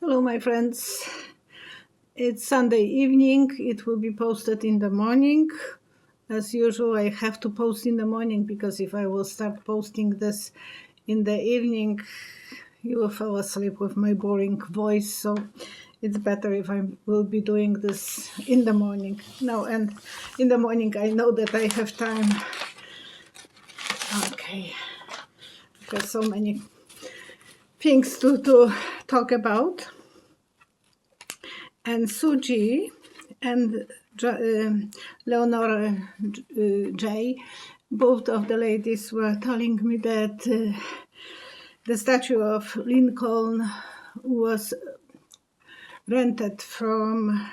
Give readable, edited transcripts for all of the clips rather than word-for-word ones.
Hello, my friends. It's Sunday evening. It will be posted in the morning. As usual, I have to post in the morning because if I will start posting this in the evening, you will fall asleep with my boring voice. So it's better if I will be doing this in the morning. No, and in the morning I know that I have time. Okay. There's so many things to talk about. And Suji and Leonora J, both of the ladies were telling me that the statue of Lincoln was rented from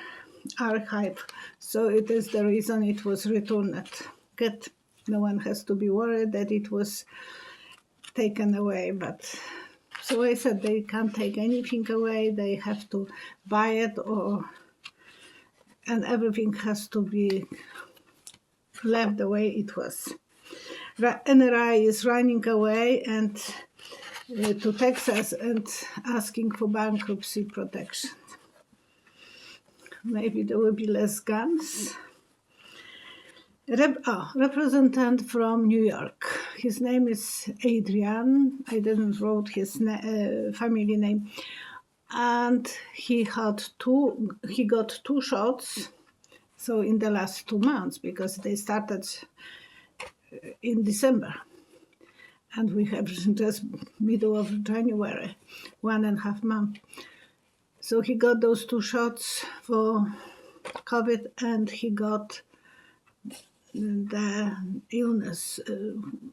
archive, so it is the reason it was returned. Good. No one has to be worried that it was taken away, but so I said they can't take anything away, they have to buy it, and everything has to be left the way it was. NRI is running away and to Texas and asking for bankruptcy protection. Maybe there will be less guns. Representative from New York. His name is Adrian. I didn't wrote his family name. And he got two shots. So in the last 2 months, because they started in December. And we have just middle of January, 1.5 months. So he got those 2 shots for COVID and he got the illness.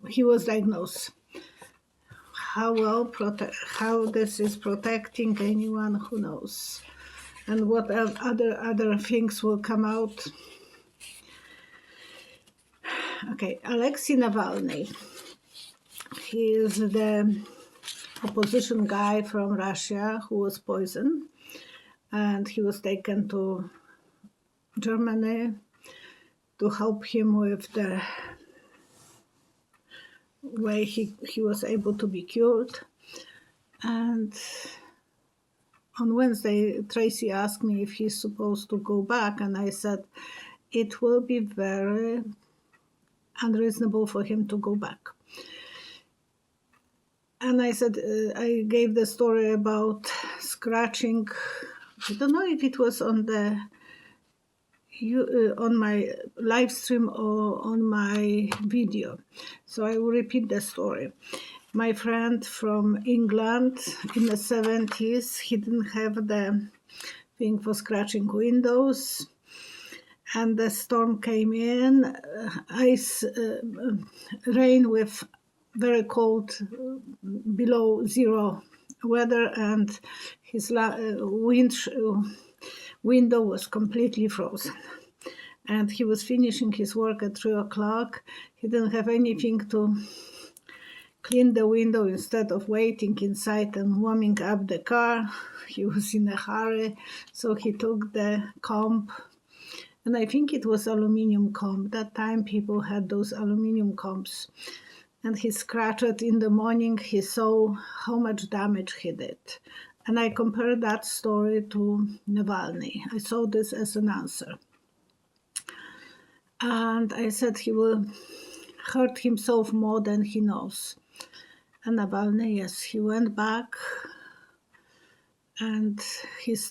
He was diagnosed. How this is protecting anyone, who knows? And what other things will come out? Okay, Alexei Navalny. He is the opposition guy from Russia who was poisoned, and he was taken to Germany to help him with the way he was able to be cured. And on Wednesday, Tracy asked me if he's supposed to go back, and I said it will be very unreasonable for him to go back. And I said, I gave the story about scratching. I don't know if it was on my live stream or on my video. So I will repeat the story. My friend from England in the 70s, he didn't have the thing for scratching windows. And the storm came in, ice, rain with very cold, below zero weather, and his window was completely frozen. And he was finishing his work at 3 o'clock. He didn't have anything to clean the window. Instead of waiting inside and warming up the car, he was in a hurry. So he took the comb, and I think it was aluminum comb. That time people had those aluminum combs. And he scratched it in the morning. He saw how much damage he did. And I compared that story to Navalny. I saw this as an answer. And I said he will hurt himself more than he knows. And Navalny, yes, he went back, and his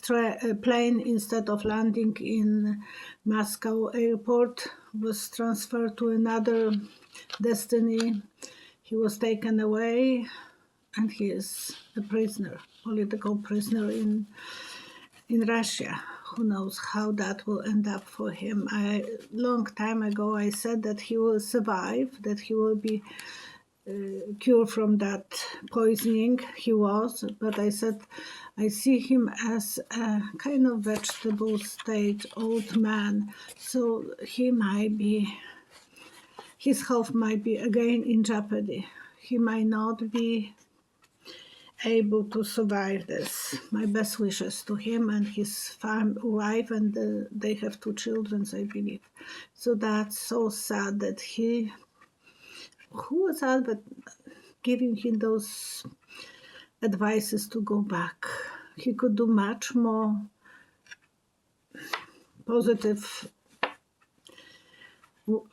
plane, instead of landing in Moscow airport, was transferred to another destiny. He was taken away, and he is a prisoner, political prisoner in Russia. Who knows how that will end up for him? Long time ago I said that he will survive, that he will be cured from that poisoning. He was, but I said I see him as a kind of vegetable state old man, so his health might be again in jeopardy. He might not be able to survive this. My best wishes to him and his wife, and they have 2 children, I believe. So that's so sad that who was that, but giving him those advices to go back. he could do much more positive.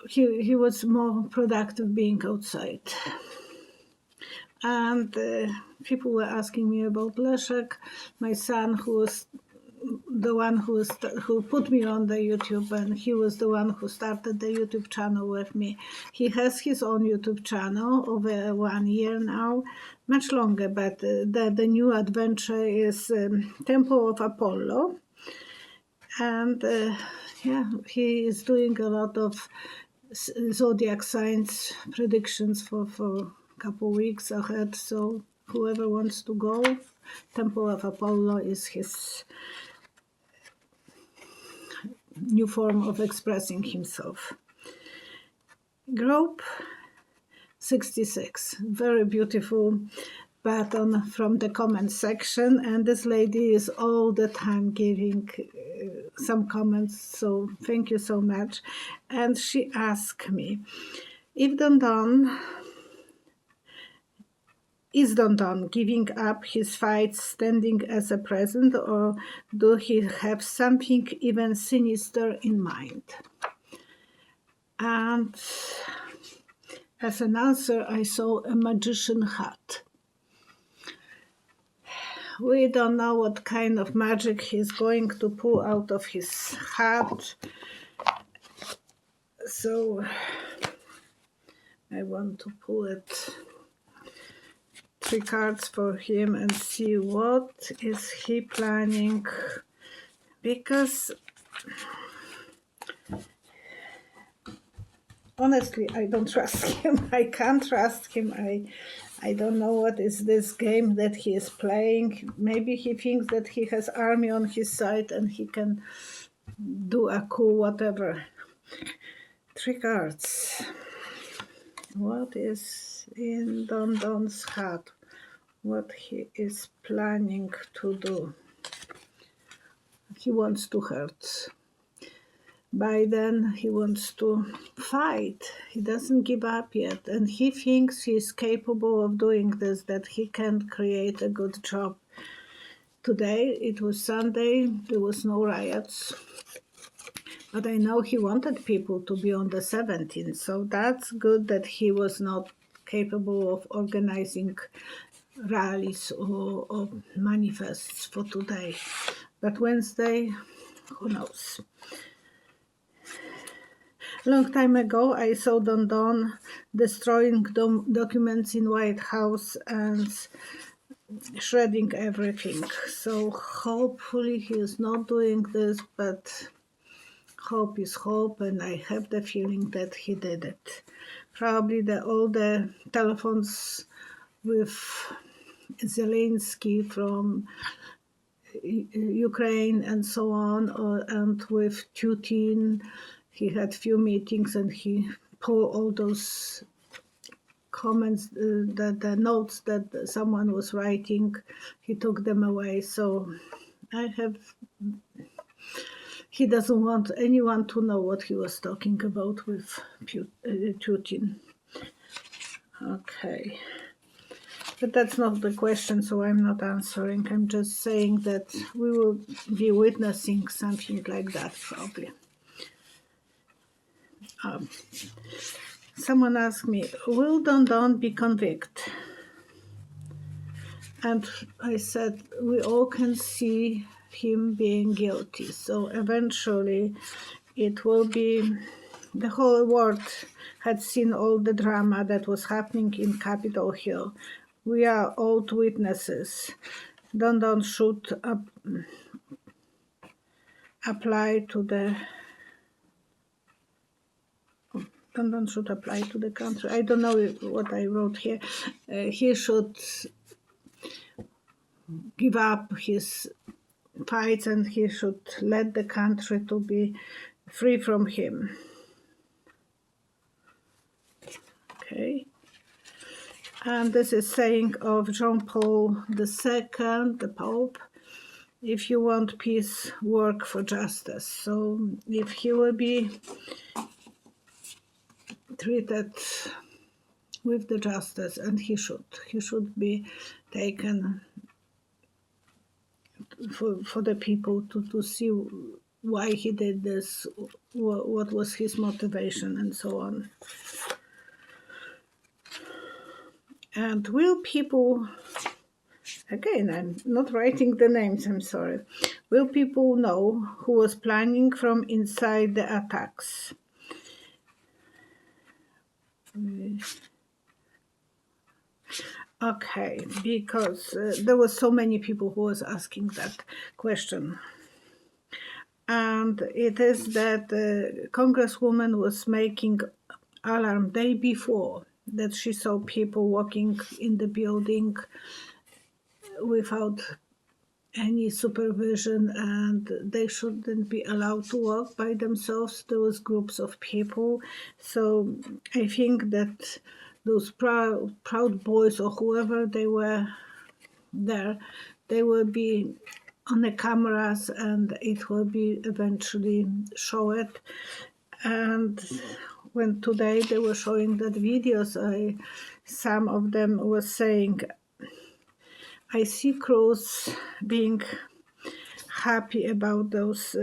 He was more productive being outside. And people were asking me about Leszek, my son, who was the one who put me on the YouTube, and he was the one who started the YouTube channel with me. He has his own YouTube channel over 1 year now, much longer, but the new adventure is Temple of Apollo. And he is doing a lot of zodiac signs predictions for a couple weeks ahead. So whoever wants to go, Temple of Apollo is his new form of expressing himself. Group 66, very beautiful pattern from the comment section, and this lady is all the time giving some comments, so thank you so much. And she asked me, if is Don Don giving up his fights standing as a present, or do he have something even sinister in mind? And as an answer, I saw a magician hat. We don't know what kind of magic he's going to pull out of his hat. So I want to pull it 3 cards for him and see what is he planning, because honestly I don't trust him. I can't trust him. I don't know what is this game that he is playing. Maybe he thinks that he has army on his side and he can do a coup, whatever. 3 cards. What is in Don Don's hat? What he is planning to do? He wants to hurt Biden. He wants to fight. He doesn't give up yet, and he thinks he's capable of doing this, that he can create a good job. Today, it was Sunday, there was no riots, but I know he wanted people to be on the 17th, so that's good that he was not capable of organizing rallies or manifests for today. But Wednesday, who knows? A long time ago, I saw Don Don destroying documents in White House and shredding everything. So hopefully he is not doing this, but hope is hope, and I have the feeling that he did it. Probably all the telephones with Zelensky from Ukraine and so on, and with Putin, he had few meetings and he pulled all those comments, the notes that someone was writing, he took them away. So he doesn't want anyone to know what he was talking about with Putin. Okay. But that's not the question, so I'm not answering. I'm just saying that we will be witnessing something like that, probably. Someone asked me, will Don Don be convicted? And I said, we all can see him being guilty. So eventually it will be, the whole world had seen all the drama that was happening in Capitol Hill. We are old witnesses. Don Don should apply to the country. I don't know what I wrote here. He should give up his fights and he should let the country to be free from him. Okay. And this is saying of John Paul II, the Pope, if you want peace, work for justice. So if he will be treated with the justice, and he should be taken for the people to see why he did this, what was his motivation, and so on. And will people, again, I'm not writing the names, I'm sorry. Will people know who was planning from inside the attacks? Okay, because there was so many people who was asking that question. And it is that the Congresswoman was making alarm day before that she saw people walking in the building without any supervision, and they shouldn't be allowed to walk by themselves. There was groups of people. So I think that those proud boys or whoever they were there, they will be on the cameras and it will be eventually shown. And when today they were showing that videos, some of them was saying, I see Cruz being happy about those.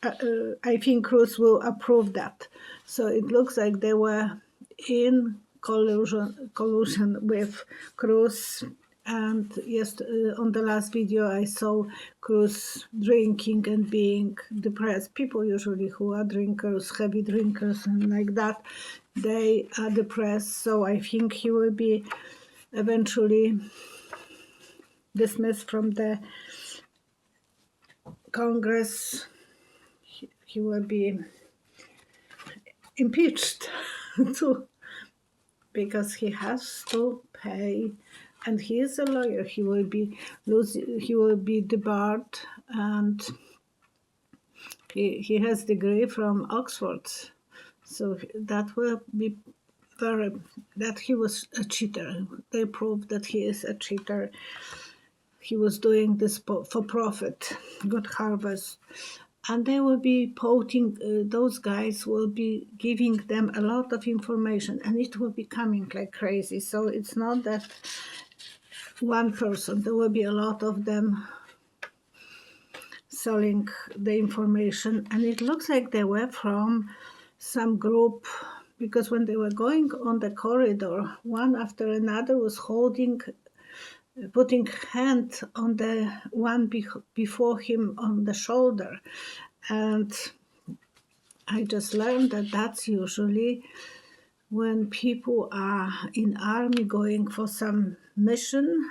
I think Cruz will approve that. So it looks like they were in collusion with Cruz. And yes, on the last video I saw Cruz drinking and being depressed. People usually who are drinkers, heavy drinkers and like that, they are depressed. So I think he will be eventually dismissed from the Congress. He will be impeached too, because he has to pay, and he is a lawyer. He will be debarred, and he has degree from Oxford, so that will be that he was a cheater. They proved that he is a cheater. He was doing this for profit, good harvest. And they will be quoting, those guys will be giving them a lot of information, and it will be coming like crazy. So it's not that one person, there will be a lot of them selling the information. And it looks like they were from some group, because when they were going on the corridor, one after another was putting hand on the one before him on the shoulder. And I just learned that that's usually when people are in army going for some mission,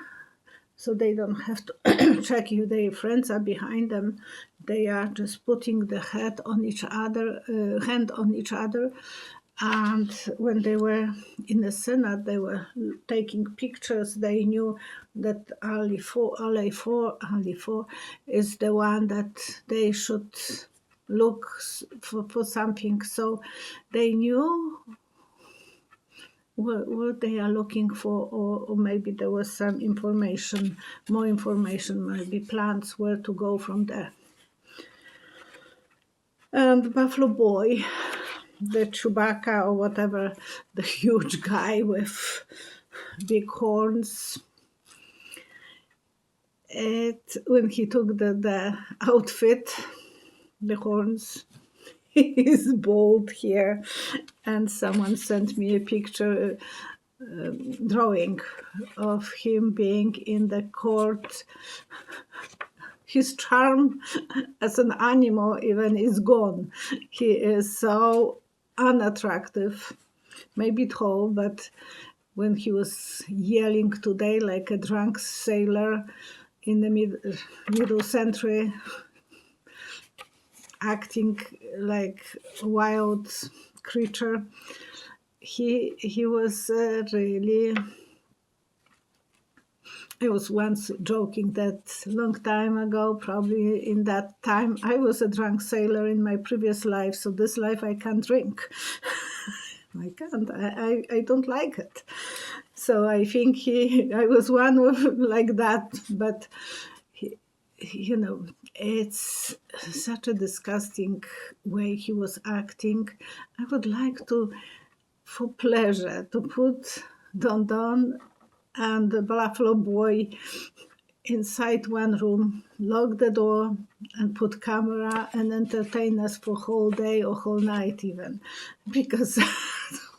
so they don't have to check if their friends are behind them. They are just putting the hand on each other. And when they were in the Senate, they were taking pictures. They knew that Ali 4 is the one that they should look for something. So they knew what they are looking for, or maybe there was some information, more information, maybe plans where to go from there. And Buffalo Boy, the Chewbacca or whatever, the huge guy with big horns, when he took the outfit, the horns, he's bald here, and someone sent me a picture, drawing of him being in the court. His charm as an animal even is gone. He is so unattractive, maybe tall, but when he was yelling today like a drunk sailor in the middle century, acting like a wild creature, he was really. I was once joking that long time ago, probably in that time, I was a drunk sailor in my previous life, so this life I can't drink. I can't. I don't like it. So I think I was one of like that, but it's such a disgusting way he was acting. I would like to, for pleasure, to put Don Don and the Buffalo Boy inside one room, lock the door, and put camera and entertain us for whole day or whole night even, because it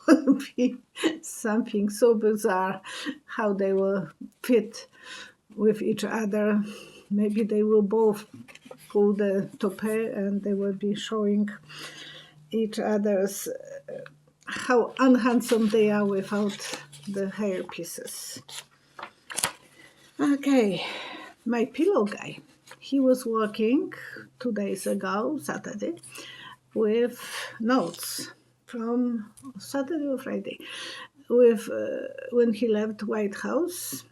will be something so bizarre how they will fit with each other. Maybe they will both pull the toupee and they will be showing each other's how unhandsome they are without the hair pieces. Okay, my pillow guy. He was working 2 days ago, Saturday, with notes from Saturday or Friday, with when he left White House,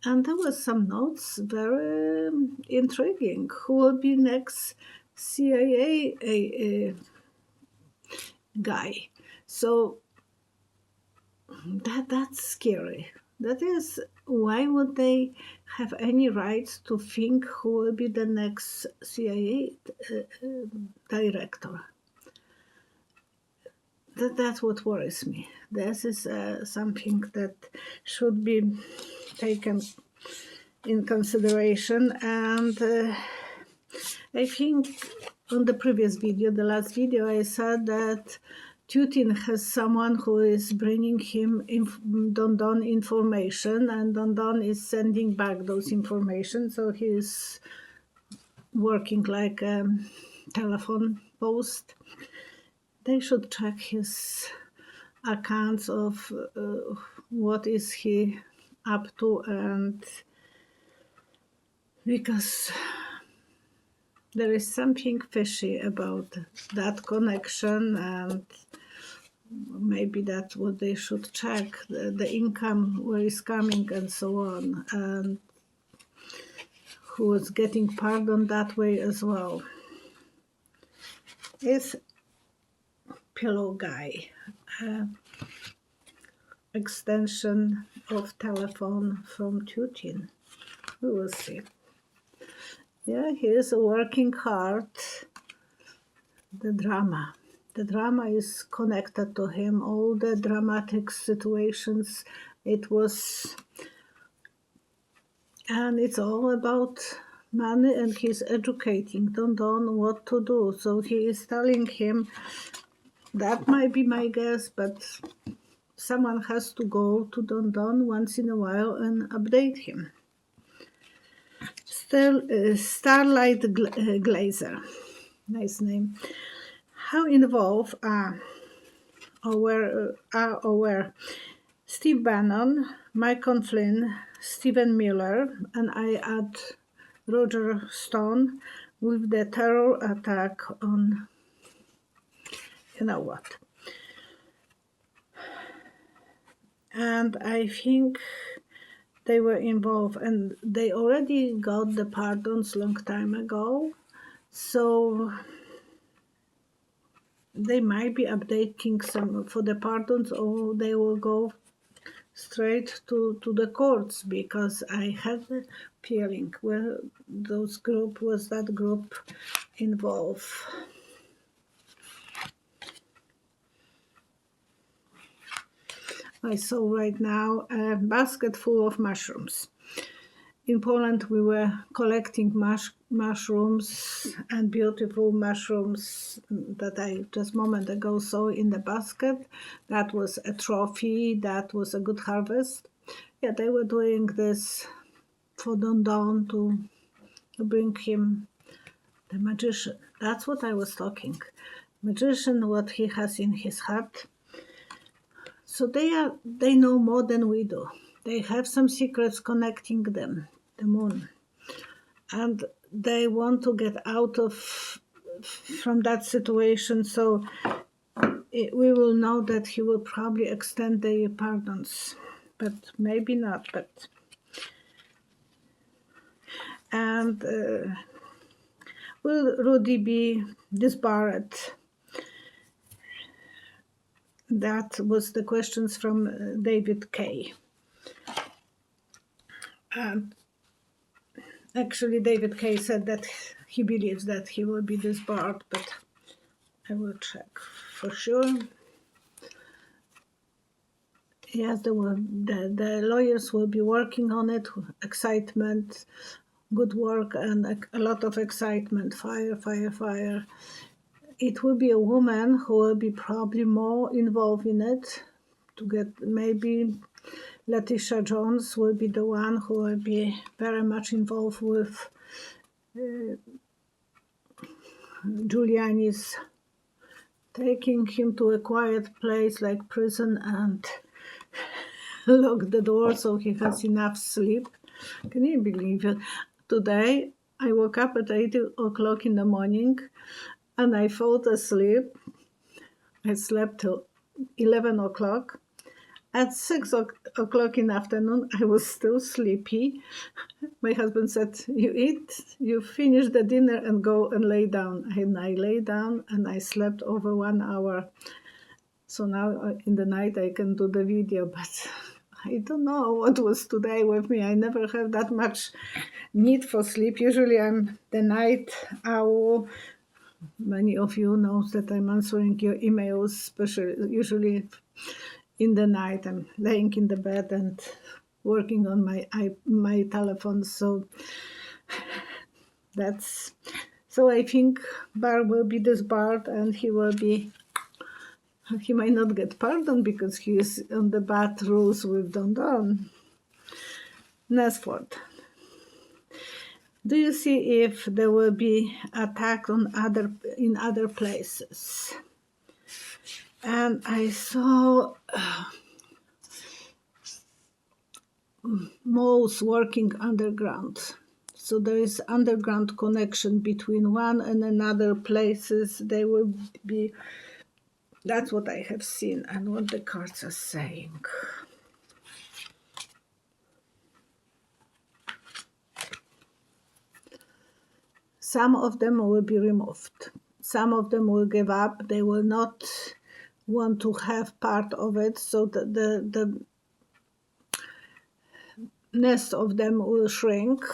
and there was some notes very intriguing. Who will be next CIA guy? So that's scary. That is, why would they have any rights to think who will be the next CIA director? That's what worries me. This is something that should be taken in consideration. And I think on the previous video, the last video, I said that Putin has someone who is bringing him Don Don information, and Don Don is sending back those information. So he is working like a telephone post. They should check his accounts of what is he up to, and because there is something fishy about that connection, and maybe that's what they should check, the income, where it's coming and so on, and who is getting pardoned that way as well. It's pillow guy, extension of telephone from Putin. We will see. Yeah, he is working hard. The drama is connected to him. All the dramatic situations, and it's all about money, and he's educating Don Don what to do. So he is telling him, that might be my guess, but someone has to go to Don Don once in a while and update him. Starlight Glazer, nice name. How involved are aware Steve Bannon, Michael Flynn, Stephen Miller, and I add Roger Stone with the terror attack on you know what. And I think they were involved, and they already got the pardons long time ago, so they might be updating some for the pardons, or they will go straight to the courts, because I had a feeling where was that group involved. I saw right now a basket full of mushrooms. In Poland, we were collecting mushrooms, and beautiful mushrooms that I just a moment ago saw in the basket. That was a trophy. That was a good harvest. Yeah, they were doing this for Don Don to bring him the magician. That's what I was talking. Magician, what he has in his heart. So they know more than we do. They have some secrets connecting them, the moon. And they want to get out from that situation, so we will know that he will probably extend the pardons, but maybe not. And will Rudy be disbarred? That was the questions from David K. And actually, David K said that he believes that he will be disbarred, but I will check for sure. Yes, the lawyers will be working on it. Excitement. good work and a lot of excitement. Fire, fire, fire. It will be a woman who will be probably more involved in it. To get maybe Letitia Jones will be the one who will be very much involved with Giuliani's taking him to a quiet place like prison and lock the door so he has enough sleep. Can you believe it? Today I woke up at 8 o'clock in the morning and I fell asleep. I slept till 11 o'clock. At 6 o'clock in the afternoon, I was still sleepy. My husband said, you eat, you finish the dinner and go and lay down. And I lay down and I slept over 1 hour. So now in the night I can do the video, but I don't know what was today with me. I never have that much need for sleep. Usually I'm the night owl. Many of you know that I'm answering your emails, especially usually in the night. I'm laying in the bed and working on my telephone. So I think Bar will be disbarred and he might not get pardoned because he is on the bad rules with Don. Nesford. Do you see if there will be attack in other places? And I saw moles working underground. So there is underground connection between one and another places. They will be. That's what I have seen and what the cards are saying. Some of them will be removed. Some of them will give up. They will not want to have part of it. So the nest of them will shrink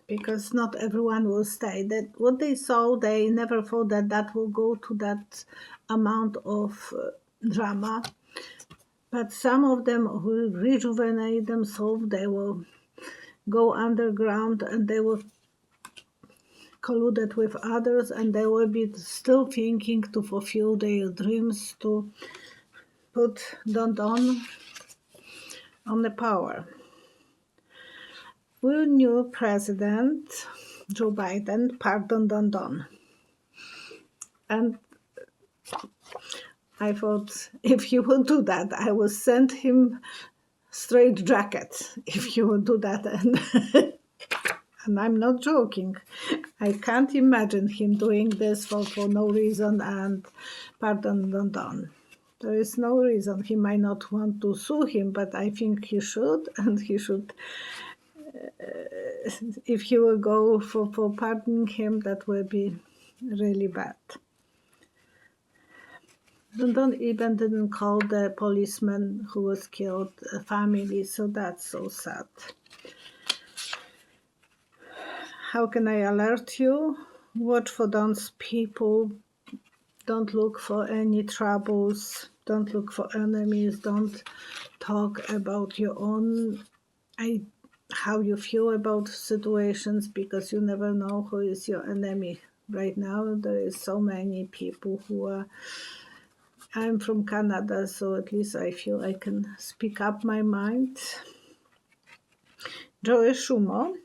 because not everyone will stay. That what they saw, they never thought that will go to that amount of drama. But some of them will rejuvenate themselves. They will go underground and they will colluded with others and they will be still thinking to fulfill their dreams to put Don on the power. Will new President Joe Biden pardon Don? And I thought if he will do that, I will send him straight jacket if he will do that. And I'm not joking. I can't imagine him doing this for no reason and pardon Don. There is no reason. He might not want to sue him, but I think he should, and he should. If he will go for pardoning him, that will be really bad. Don even didn't call the policeman who was killed a family, so that's so sad. How can I alert you? Watch for Don's people. Don't look for any troubles. Don't look for enemies. Don't talk about your own, how you feel about situations, because you never know who is your enemy. Right now, there is so many people who are. I'm from Canada, so at least I feel I can speak up my mind. Joey Schumo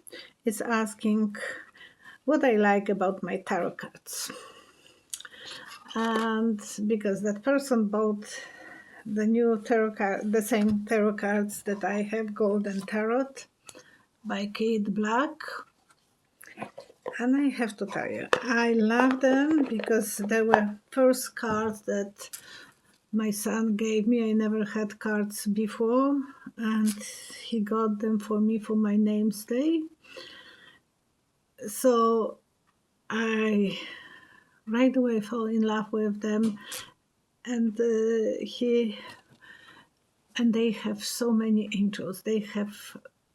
is asking what I like about my tarot cards. And because that person bought the new tarot card, the same tarot cards that I have, Golden Tarot by Kate Black. And I have to tell you, I love them because they were first cards that my son gave me. I never had cards before, and he got them for me for my name's day. So I right away fell in love with them, and they have so many angels. They have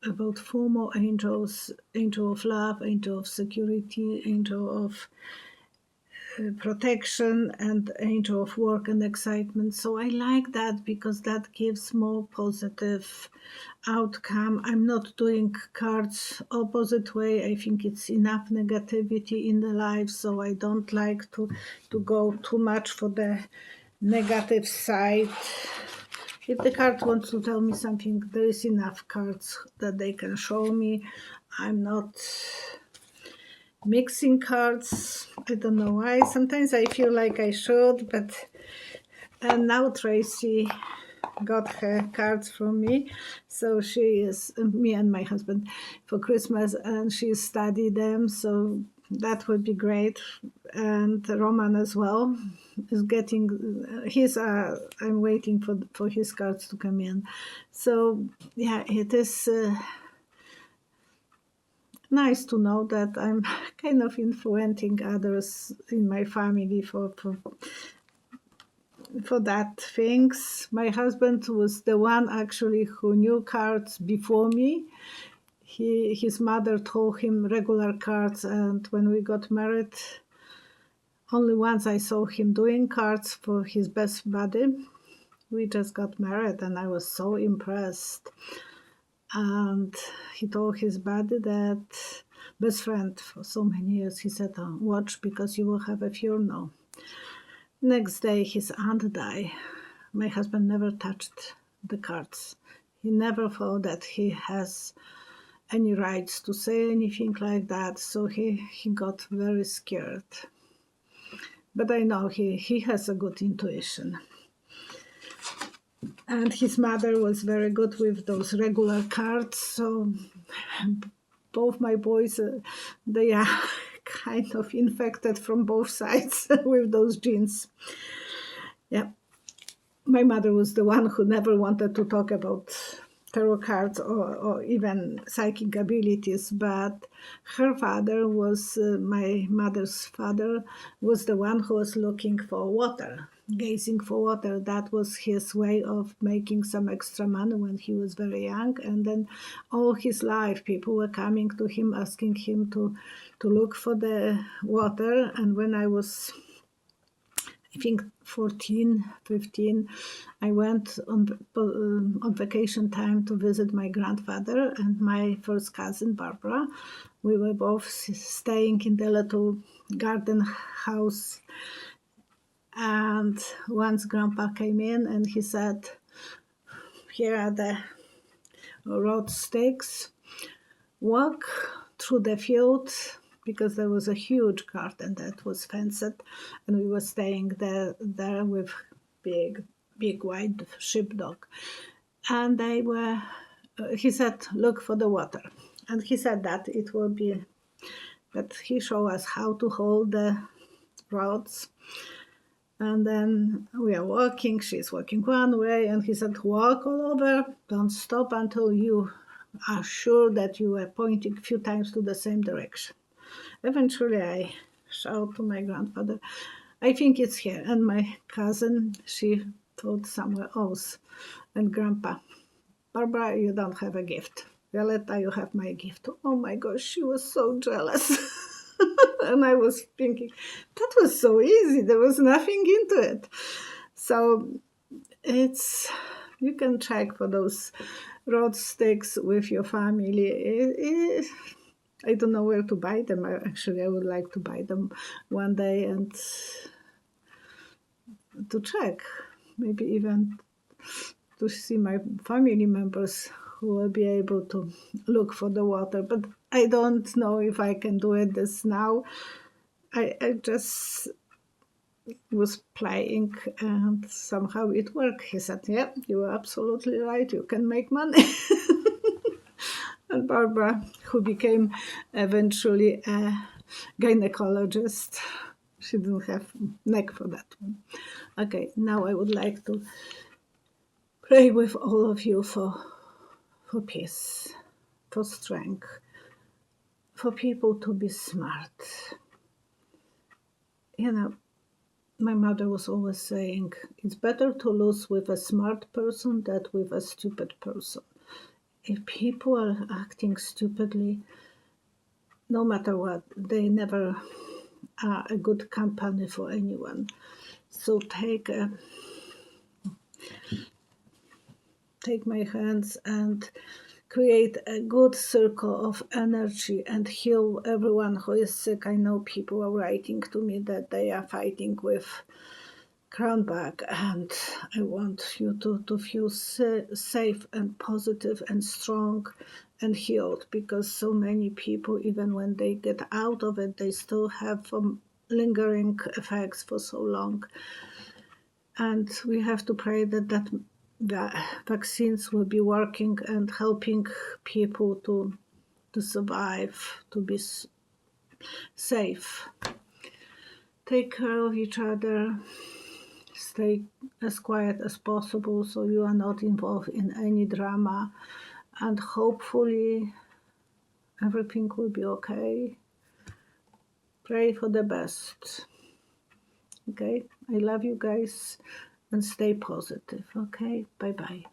about 4 more angels: angel of love, angel of security, angel of protection and angel of work and excitement. So I like that because that gives more positive outcome. I'm not doing cards opposite way. I think it's enough negativity in the life, so I don't like to go too much for the negative side. If the card wants to tell me something, there is enough cards that they can show me. I'm not mixing cards. I don't know why. Sometimes I feel like I should, but and now Tracy got her cards from me. So she is, me and my husband, for Christmas, and she studied them. So that would be great. And Roman as well is getting his. I'm waiting for his cards to come in. So yeah, it is. Nice to know that I'm kind of influencing others in my family for that things. My husband was the one actually who knew cards before me. His mother taught him regular cards, and when we got married, only once I saw him doing cards for his best buddy. We just got married, and I was so impressed. And he told his buddy that best friend for so many years, he said, oh, watch, because you will have a funeral. Next day, his aunt died. My husband never touched the cards. He never thought that he has any rights to say anything like that, so he got very scared. But I know he has a good intuition. And his mother was very good with those regular cards, so both my boys, they are kind of infected from both sides with those genes. Yeah. My mother was the one who never wanted to talk about tarot cards or even psychic abilities, but her father was, my mother's father, was the one who was looking for water, gazing for water. That was his way of making some extra money when he was very young. And then all his life, people were coming to him, asking him to look for the water. And when I was, I think 14, 15, I went on vacation time to visit my grandfather and my first cousin, Barbara. We were both staying in the little garden house. And once Grandpa came in and he said, here are the road stakes. Walk through the field, because there was a huge garden that was fenced, and we were staying there with big white sheepdog. And they were, he said, look for the water. And he said that it will be, that he showed us how to hold the rods. And then we are walking, she's walking one way, and he said, walk all over, don't stop until you are sure that you are pointing a few times to the same direction. Eventually, I shout to my grandfather, I think it's here. And my cousin, she thought somewhere else. And Grandpa, Barbara, you don't have a gift. Violetta, you have my gift. Oh my gosh, she was so jealous. And I was thinking, that was so easy. There was nothing into it. So you can check for those road sticks with your family. I don't know where to buy them. I would like to buy them one day and to check. Maybe even to see my family members who will be able to look for the water. But I don't know if I can do it this now. I just was playing and somehow it worked. He said, yeah, you are absolutely right. You can make money. And Barbara, who became eventually a gynecologist, she didn't have neck for that one. Okay, now I would like to pray with all of you for peace, for strength, for people to be smart. You know, my mother was always saying, it's better to lose with a smart person than with a stupid person. If people are acting stupidly, no matter what, they never are a good company for anyone. So take my hands and create a good circle of energy and heal everyone who is sick. I know people are writing to me that they are fighting with crown back, and I want you to feel safe and positive and strong and healed, because so many people, even when they get out of it, they still have lingering effects for so long. And we have to pray that the vaccines will be working and helping people to survive, to be safe. Take care of each other. Stay as quiet as possible so you are not involved in any drama, and hopefully everything will be okay. Pray for the best. Okay, I love you guys, and stay positive. Okay, bye bye.